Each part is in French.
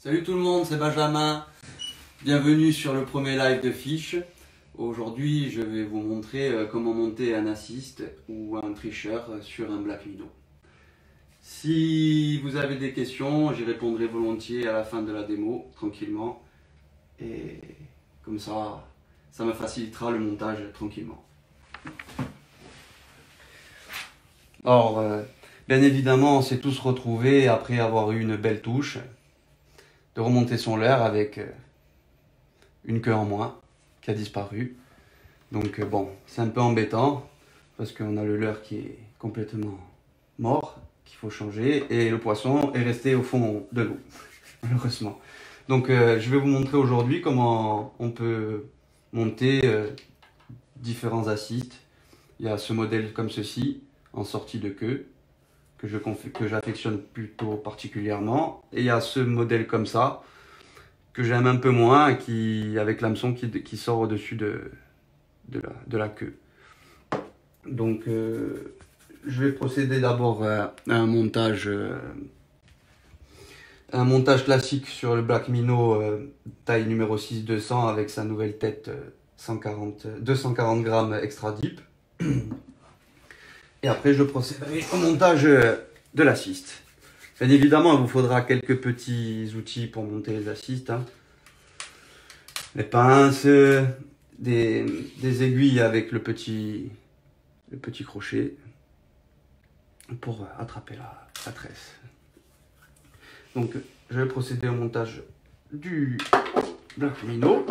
Salut tout le monde, c'est Benjamin. Bienvenue sur le premier live de Fiche. Aujourd'hui, je vais vous montrer comment monter un assist ou un tricheur sur un Black Widow. Si vous avez des questions, j'y répondrai volontiers à la fin de la démo, tranquillement. Et comme ça, ça me facilitera le montage tranquillement. Alors, bien évidemment, on s'est tous retrouvés après avoir eu une belle touche, de remonter son leurre avec une queue en moins qui a disparu. Donc bon, c'est un peu embêtant parce qu'on a le leurre qui est complètement mort, qu'il faut changer, et le poisson est resté au fond de l'eau, malheureusement. Donc je vais vous montrer aujourd'hui comment on peut monter différents assists. Il y a ce modèle comme ceci, en sortie de queue, que j'affectionne plutôt particulièrement. Et il y a ce modèle comme ça, que j'aime un peu moins, avec l'hameçon qui sort au-dessus de la queue. Donc je vais procéder d'abord à un montage classique sur le Black Minnow taille numéro 6-200 avec sa nouvelle tête 240 grammes extra deep. Et après je procéderai au montage de l'assist. Bien évidemment, il vous faudra quelques petits outils pour monter les assists, hein. Les pinces, des aiguilles avec le petit crochet pour attraper la tresse. Donc je vais procéder au montage du Black Minnow.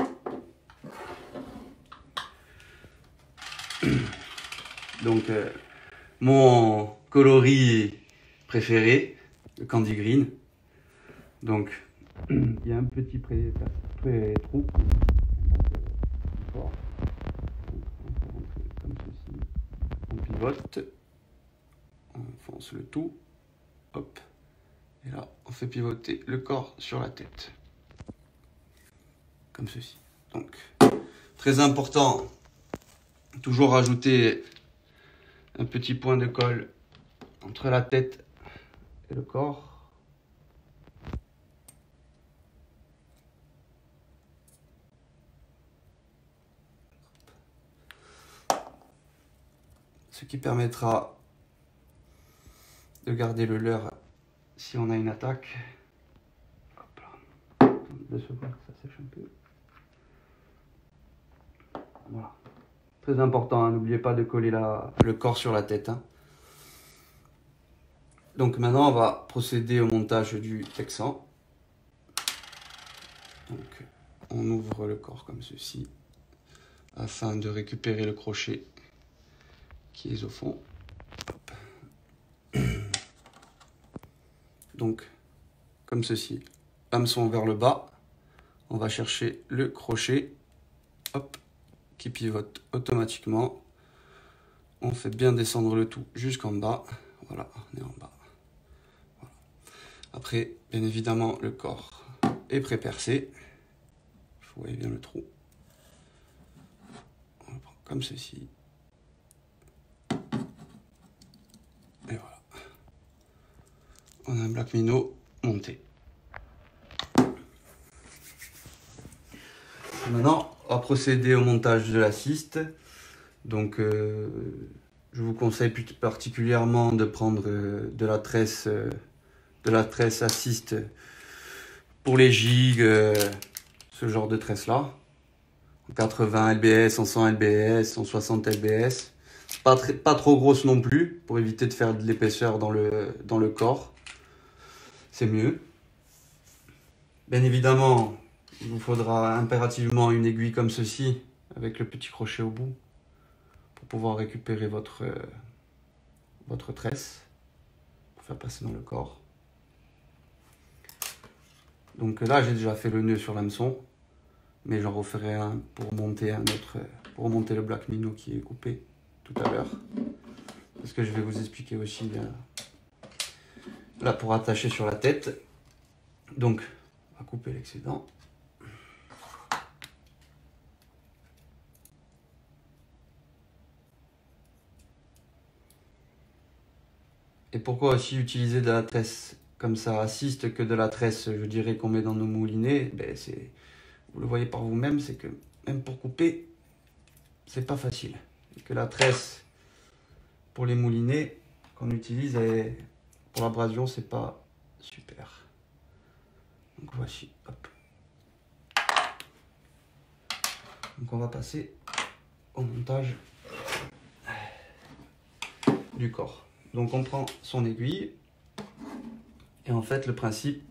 Donc mon coloris préféré, le Candy Green. Donc il y a un petit pré-trou. Comme ceci. On pivote, on fonce le tout, hop, et là on fait pivoter le corps sur la tête, comme ceci. Donc très important, toujours rajouter un petit point de colle entre la tête et le corps. Ce qui permettra de garder le leurre si on a une attaque. Hop là. De se voir que ça sèche un peu. Voilà. Très important, hein, n'oubliez pas de coller le corps sur la tête, hein. Donc maintenant on va procéder au montage du texan. Donc on ouvre le corps comme ceci afin de récupérer le crochet qui est au fond. Hop. Donc comme ceci, hameçon vers le bas, on va chercher le crochet, hop, qui pivote automatiquement. On fait bien descendre le tout jusqu'en bas. Voilà, on est en bas. Voilà. Après, bien évidemment, le corps est pré-percé. Vous voyez bien le trou. On le prend comme ceci. Et voilà. On a un Black Minnow monté. Maintenant, on va procéder au montage de l'assist. Donc, je vous conseille plus particulièrement de prendre de la tresse assist pour les gigs, ce genre de tresse là. 80 lbs, en 100 lbs, en 60 lbs. Pas trop grosse non plus, pour éviter de faire de l'épaisseur dans le corps. C'est mieux. Bien évidemment, il vous faudra impérativement une aiguille comme ceci, avec le petit crochet au bout, pour pouvoir récupérer votre tresse, pour faire passer dans le corps. Donc là, j'ai déjà fait le nœud sur l'hameçon, mais j'en referai un pour monter le Black Minnow qui est coupé tout à l'heure. Parce que je vais vous expliquer aussi là pour attacher sur la tête. Donc, on va couper l'excédent. Et pourquoi aussi utiliser de la tresse comme ça assiste que de la tresse, je dirais, qu'on met dans nos moulinets, ben vous le voyez par vous-même, c'est que même pour couper, c'est pas facile. Et que la tresse pour les moulinets qu'on utilise pour l'abrasion, c'est pas super. Donc voici, hop. Donc on va passer au montage du corps. Donc on prend son aiguille et en fait le principe,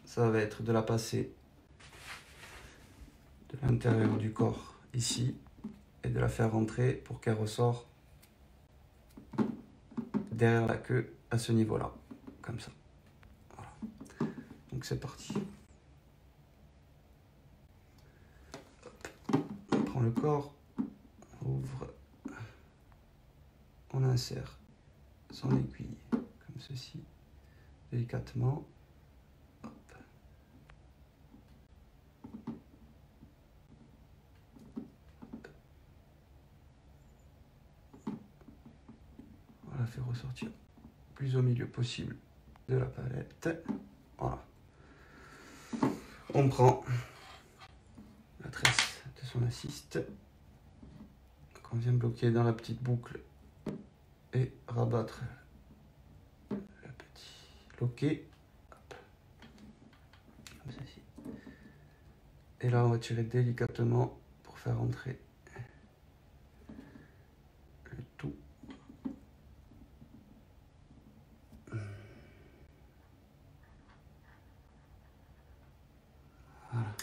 ça va être de la passer de l'intérieur du corps ici et de la faire rentrer pour qu'elle ressort derrière la queue à ce niveau-là, comme ça. Voilà. Donc c'est parti. Hop. On prend le corps, on ouvre, on insère son aiguille comme ceci, délicatement. Hop. On la fait ressortir plus au milieu possible de la palette. Voilà. On prend la tresse de son assiste qu'on vient bloquer dans la petite boucle et rabattre le petit loquet. Hop. Comme ceci. Et là, on va tirer délicatement pour faire entrer le tout. Voilà.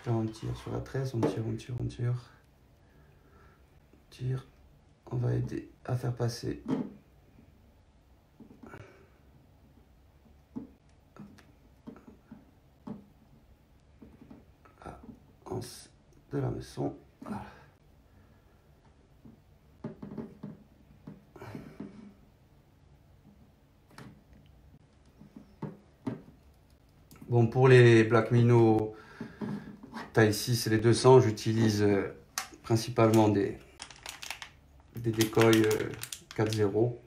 Là, on tire sur la tresse, on tire, on tire, on tire. On tire. On va aider à faire passer la anse de la maçon. Voilà. Bon, pour les Black Minnow taille 6 et les 200, j'utilise principalement des décoils 4.0.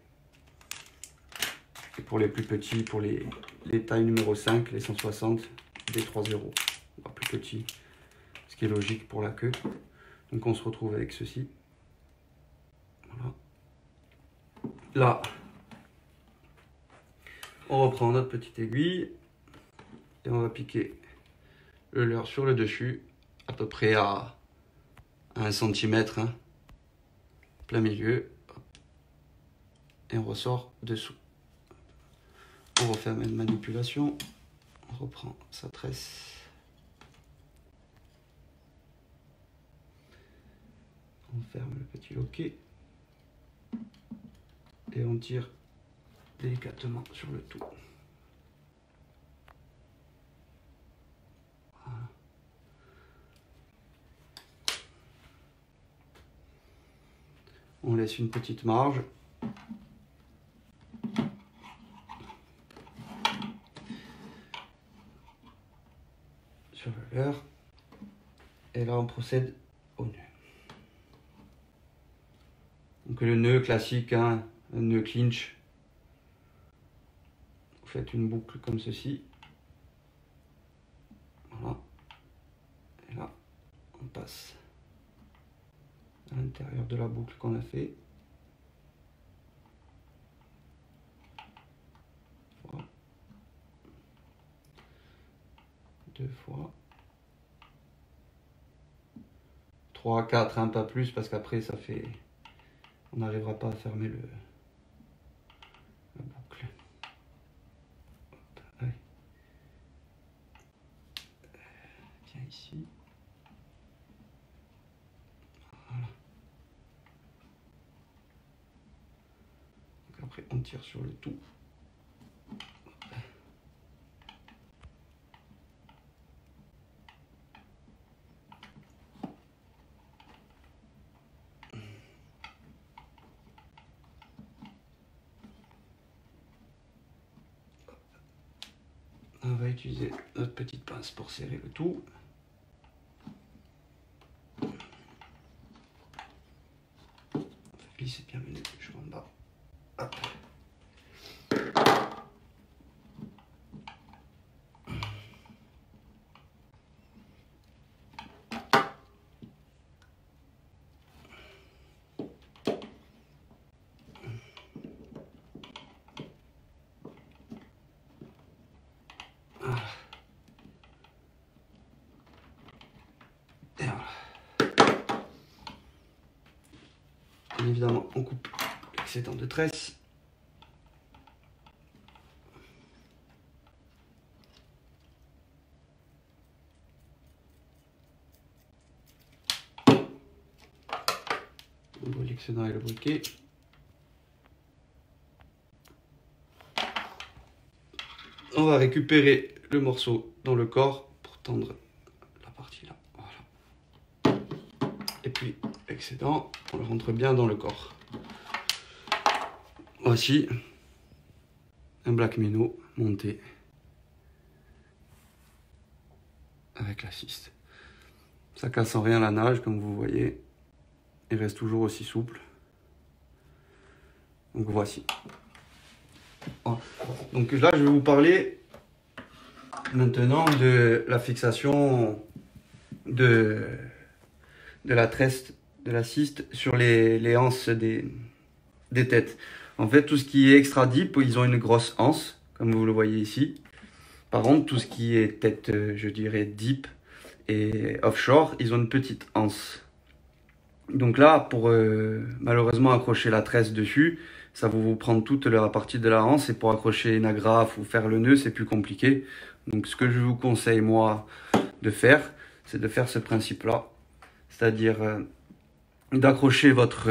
Et pour les plus petits, pour les tailles numéro 5, les 160, des 3.0, pas plus petits, ce qui est logique pour la queue. Donc on se retrouve avec ceci. Voilà. Là, on reprend notre petite aiguille et on va piquer le leurre sur le dessus, à peu près à 1 cm, hein, plein milieu, et on ressort dessous. On refait la même manipulation, on reprend sa tresse, on ferme le petit loquet et on tire délicatement sur le tout. Voilà. On laisse une petite marge. Sur le leurre. Et là, on procède au nœud. Donc le nœud classique, hein, un nœud clinch. Vous faites une boucle comme ceci. Voilà. Et là, on passe à l'intérieur de la boucle qu'on a fait. Voilà. 2 fois. 3, 4, hein, pas plus, parce qu'après ça fait... On n'arrivera pas à fermer la boucle. Hop, allez. Tiens ici. Voilà. Donc après on tire sur le tout. On va utiliser notre petite pince pour serrer le tout. glissez bien le nœud jusqu'en bas. Hop. Voilà. Et voilà. Bien évidemment, on coupe l'excédent de tresse. On voit l'excédent et le briquet. On va récupérer le morceau dans le corps pour tendre la partie là. Voilà. Et puis l'excédent, on le rentre bien dans le corps. Voici un Black Mino monté avec l'assist. Ça casse en rien la nage, comme vous voyez. Il reste toujours aussi souple. Donc voici. Voilà. Donc là, je vais vous parler maintenant de la fixation de la tresse de l'assist sur les anses des têtes. En fait, tout ce qui est extra deep, ils ont une grosse anse, comme vous le voyez ici. Par contre, tout ce qui est tête, je dirais deep et offshore, ils ont une petite anse. Donc là, pour malheureusement accrocher la tresse dessus, ça va vous prendre toute la partie de la anse, et pour accrocher une agrafe ou faire le nœud, c'est plus compliqué. Donc ce que je vous conseille, moi, de faire, c'est de faire ce principe-là. C'est-à-dire d'accrocher votre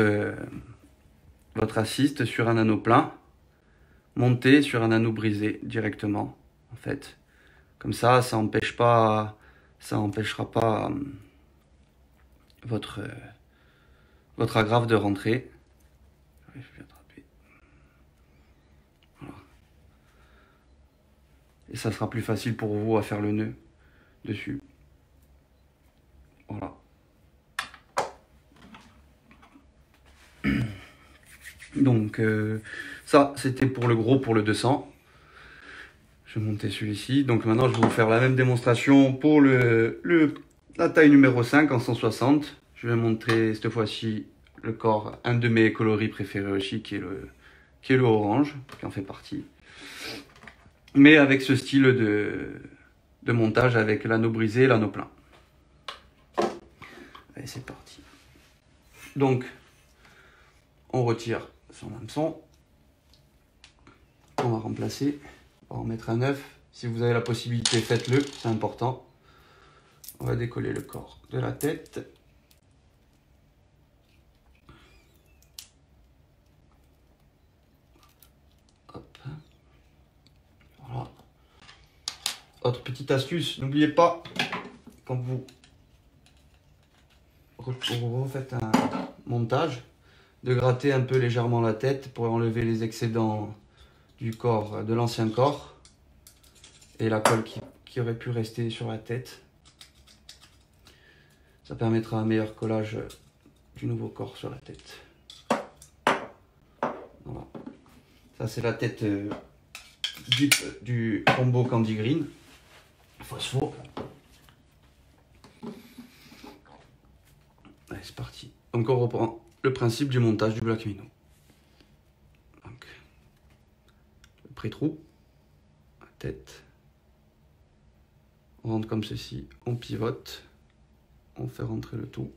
assist sur un anneau plein, monter sur un anneau brisé directement, en fait. Comme ça empêchera pas votre agrafe de rentrer. J'arrive plus à attraper. Voilà. Et ça sera plus facile pour vous à faire le nœud dessus. Voilà. Donc ça c'était pour le gros, pour le 200. Je vais monter celui-ci. Donc maintenant je vais vous faire la même démonstration pour la taille numéro 5 en 160. Je vais montrer cette fois-ci le corps, un de mes coloris préférés aussi, qui est le orange, qui en fait partie. Mais avec ce style de montage avec l'anneau brisé et l'anneau plein. Allez, c'est parti. Donc on retire son hameçon. On va remplacer. On va en mettre un neuf. Si vous avez la possibilité, faites-le, c'est important. On va décoller le corps de la tête. Hop. Voilà. Autre petite astuce, n'oubliez pas, quand vous refaites un montage, de gratter un peu légèrement la tête pour enlever les excédents du corps, de l'ancien corps, et la colle qui aurait pu rester sur la tête. Ça permettra un meilleur collage du nouveau corps sur la tête. Voilà. Ça c'est la tête du combo Candy Green Phospho. Allez, c'est parti. Donc on reprend le principe du montage du Black Mino. Donc, le pré-trou, la tête. On rentre comme ceci, on pivote, on fait rentrer le tout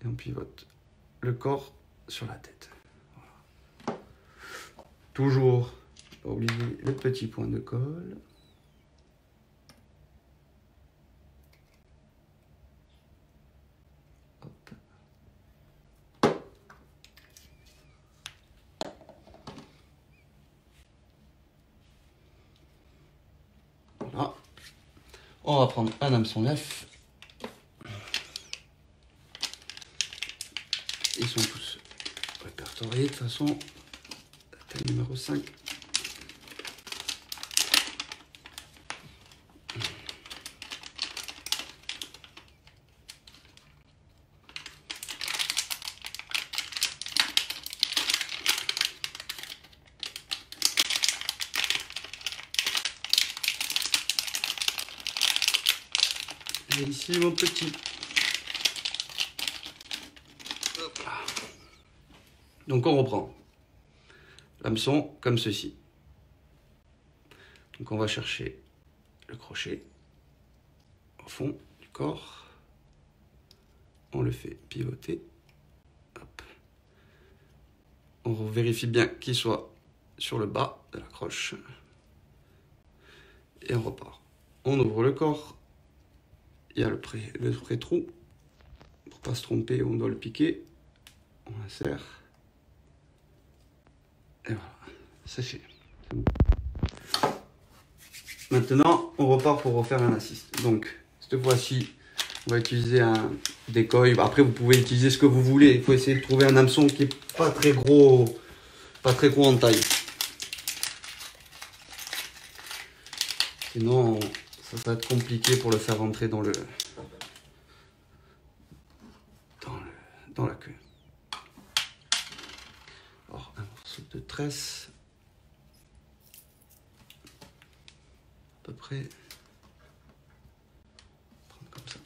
et on pivote le corps sur la tête. Voilà. Toujours, pas oublier le petit point de colle. Hop. Voilà. On va prendre un hameçon neuf. Ils sont tous répertoriés de toute façon. La taille numéro 5. Et ici mon petit. Hop là. Donc on reprend. L'hameçon comme ceci. Donc on va chercher le crochet au fond du corps. On le fait pivoter. Hop. On vérifie bien qu'il soit sur le bas de la croche. Et on repart. On ouvre le corps. Il y a le pré-trou. Pour ne pas se tromper, on doit le piquer. On insère. Et voilà, c'est fait. Bon. Maintenant, on repart pour refaire un assist. Donc, cette fois-ci, on va utiliser un décoil. Après, vous pouvez utiliser ce que vous voulez. Il faut essayer de trouver un hameçon qui n'est pas très gros en taille. Sinon, ça va être compliqué pour le faire rentrer dans la queue. Alors, un morceau de tresse. À peu près. Prendre comme ça.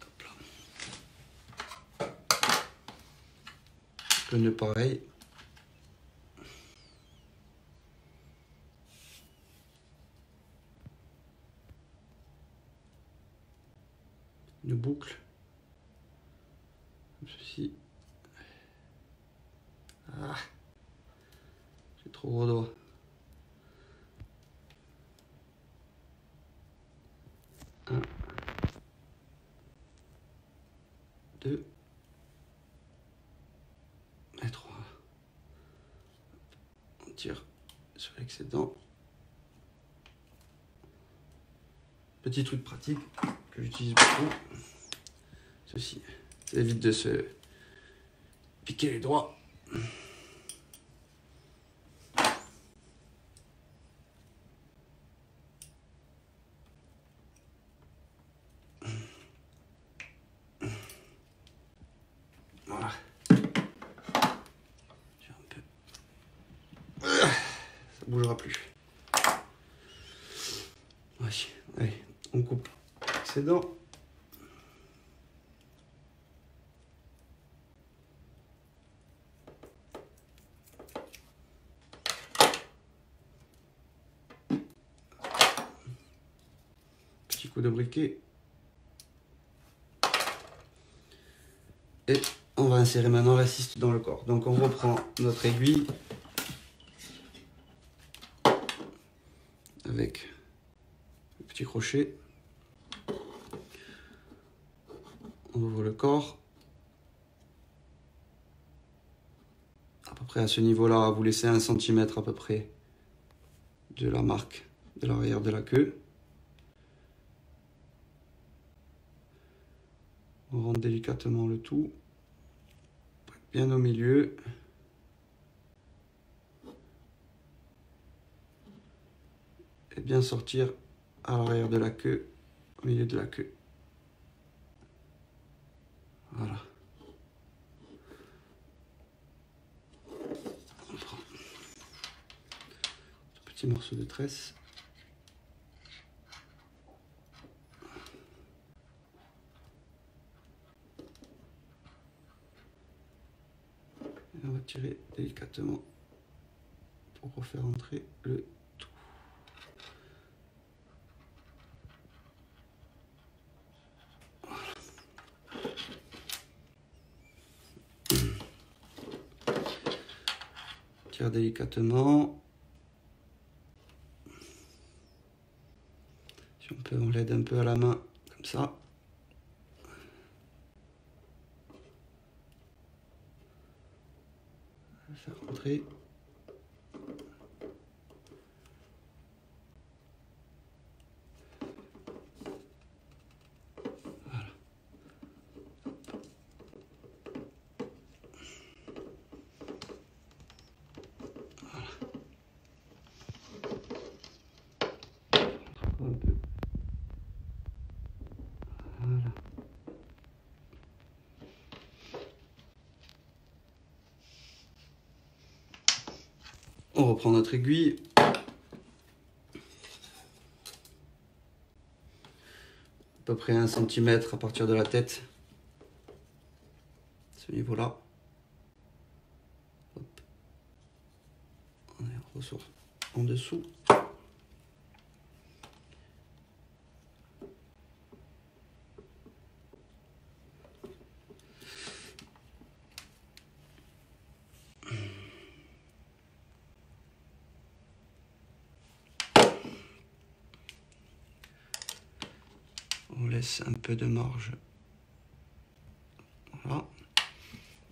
Hop là. Le nœud pareil. Une boucle. Comme ceci. Ah, j'ai trop gros doigts. Un, deux, et trois. On tire sur l'excédent. Petit truc pratique que j'utilise beaucoup. Ceci, ça évite de se piquer les doigts. Voilà. J'ai un peu. Ça bougera plus. Voici. Allez, on coupe l'excédent. Petit coup de briquet. Et on va insérer maintenant l'assist dans le corps. Donc on reprend notre aiguille avec le petit crochet. On ouvre le corps. À peu près à ce niveau-là, vous laissez 1 cm à peu près de la marque de l'arrière de la queue. On rentre délicatement le tout, bien au milieu. Et bien sortir à l'arrière de la queue, au milieu de la queue. Voilà. On prend un petit morceau de tresse. Et on va tirer délicatement pour refaire entrer le tout. Voilà. Tire délicatement. Si on peut, on l'aide un peu à la main, comme ça. Faire rentrer. Voilà. Voilà. Un peu. Voilà. On reprend notre aiguille. À peu près 1 cm à partir de la tête. Ce niveau-là. On ressort en dessous. On laisse un peu de marge. Voilà.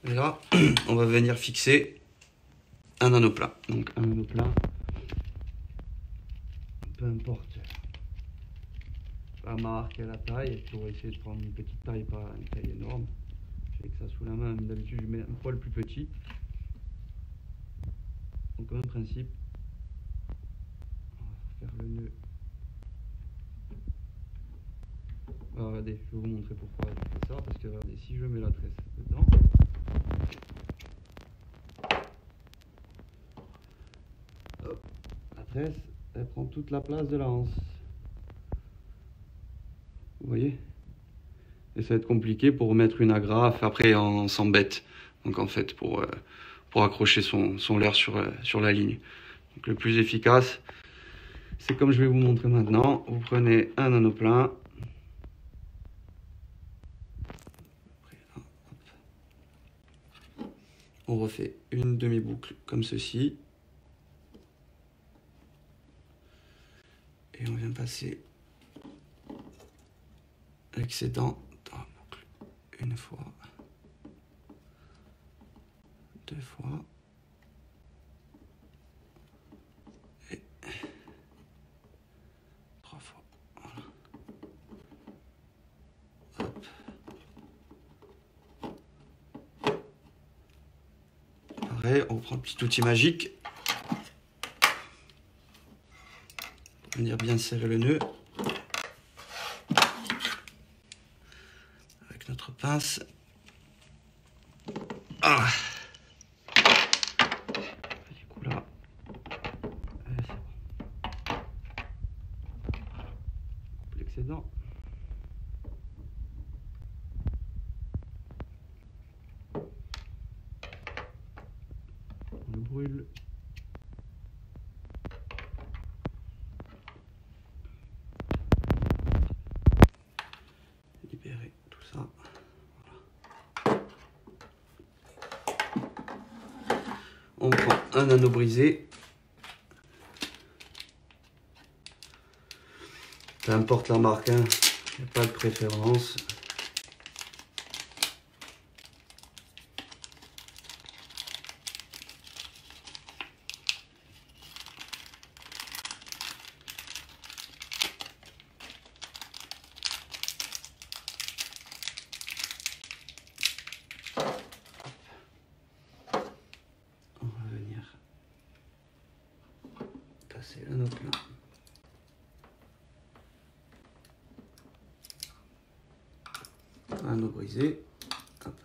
Et là, on va venir fixer un anneau plat. Donc un anneau plat, peu importe la marque et la taille, pour essayer de prendre une petite taille, pas une taille énorme. J'ai que ça sous la main, d'habitude je mets un poil plus petit. Donc même principe, on va faire le nœud. Alors, regardez, je vais vous montrer pourquoi je fais ça, parce que regardez, si je mets la tresse dedans, hop, la tresse, elle prend toute la place de la anse. Vous voyez? Et ça va être compliqué pour mettre une agrafe, après on s'embête. Donc en fait, pour accrocher son leurre sur la ligne. Donc le plus efficace, c'est comme je vais vous montrer maintenant. Vous prenez un anneau plein. On refait une demi-boucle comme ceci. Et on vient passer l'excédent dans la boucle. Une fois. Deux fois. Et trois fois. Voilà. Hop. Pareil, on prend le petit outil magique. Pour venir bien serrer le nœud. Avec notre pince. Ah. Du coup là. C'est bon. Coupe l'excédent. On le brûle. Libérer tout ça. Voilà. On prend un anneau brisé. Peu importe la marque, hein. Il n'y a pas de préférence. On va venir tasser l'anneau plein. L'anneau brisé. Hop.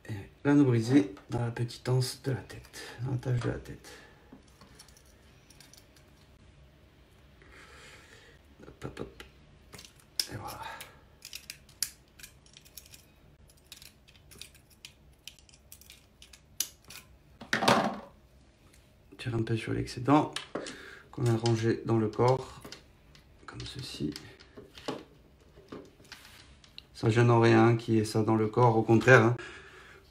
Et l'anneau brisé dans la petite anse de la tête, dans la tâche de la tête. Hop, hop, hop. Et voilà. Tire un peu sur l'excédent qu'on a rangé dans le corps, comme ceci. Ça gêne en rien qu'il y ait ça dans le corps, au contraire, hein.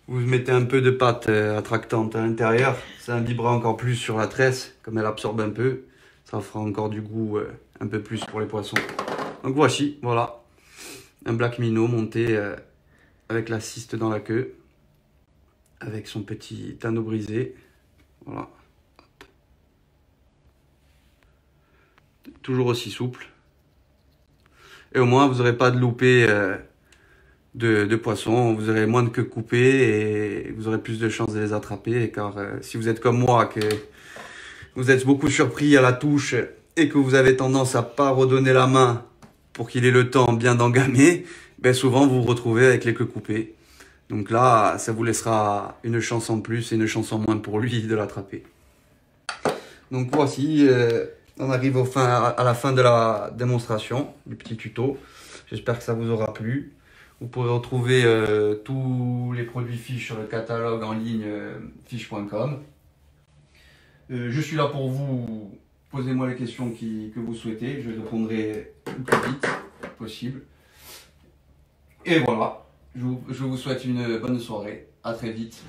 Vous mettez un peu de pâte attractante à l'intérieur, ça vibrera encore plus sur la tresse, comme elle absorbe un peu, ça fera encore du goût un peu plus pour les poissons. Donc voici, voilà, un black minnow monté avec la ciste dans la queue, avec son petit anneau brisé, voilà. Toujours aussi souple. Et au moins, vous n'aurez pas de loupé de poissons. Vous aurez moins de queue coupée et vous aurez plus de chances de les attraper. Car si vous êtes comme moi, que vous êtes beaucoup surpris à la touche et que vous avez tendance à pas redonner la main pour qu'il ait le temps bien d'engamer, ben souvent vous vous retrouvez avec les queues coupées. Donc là, ça vous laissera une chance en plus et une chance en moins pour lui de l'attraper. Donc voici, on arrive à la fin de la démonstration, du petit tuto. J'espère que ça vous aura plu. Vous pourrez retrouver tous les produits Fish sur le catalogue en ligne fish.com. Je suis là pour vous. Posez-moi les questions que vous souhaitez. Je répondrai le plus vite possible. Et voilà. Je vous souhaite une bonne soirée. À très vite.